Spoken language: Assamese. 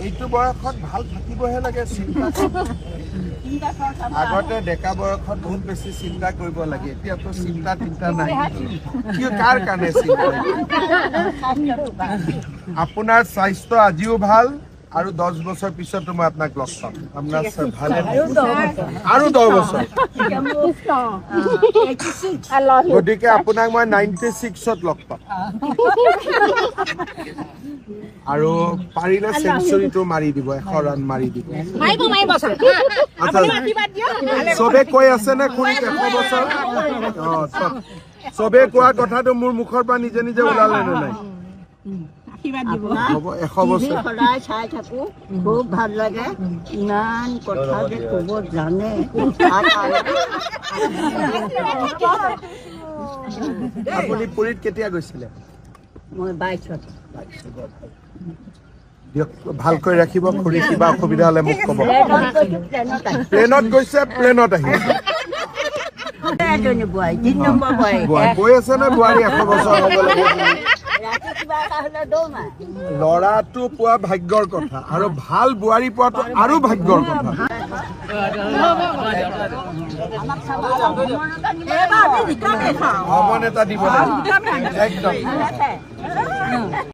এইটো বয়সত ভাল থাকিবহে লাগে চিন্তা আগতে ডেকা বয়সত বহুত বেছি চিন্তা কৰিব লাগে এতিয়াতো চিন্তা নাই কি কাৰ কাৰণে চিন্তা আপোনাৰ স্বাস্থ্য আজিও ভাল আৰু 10 বছৰ পিছতো মই আপোনাক লগ পাম আপোনাৰ ভালে আৰু 10 বছৰ গতিকে আপোনাক মই 96ত লগ পাম আৰু পাৰিলে সেঞ্চুৰীটো মাৰি দিব 100 ৰান মাৰি দিব চবে কৈ আছে নে খুৰীক 100 বছৰ চবে কোৱা কথাটো মোৰ মুখৰ পৰা নিজে নিজে ওলালে নে নাই হ'ব 100 বছৰ সদায় চাই থাকো খুব ভাল লাগে ইমান কথা যে ক'ব জানে আপুনি পুৰীত কেতিয়া গৈছিলে মই 22ত ভালকৈ ৰাখিব খুৰী কিবা অসুবিধা হলে মোক ক'ব প্লেনত গৈছে প্লেনত আহিছে কৈ আছে নে বোৱাৰী 100 বছৰ হ'ব লাগে ল'ৰাটো পোৱা ভাগ্যৰ কথা আৰু ভাল বোৱাৰী পোৱাটো আৰু ভাগ্যৰ কথা ভ্ৰমণ এটা দিব একদম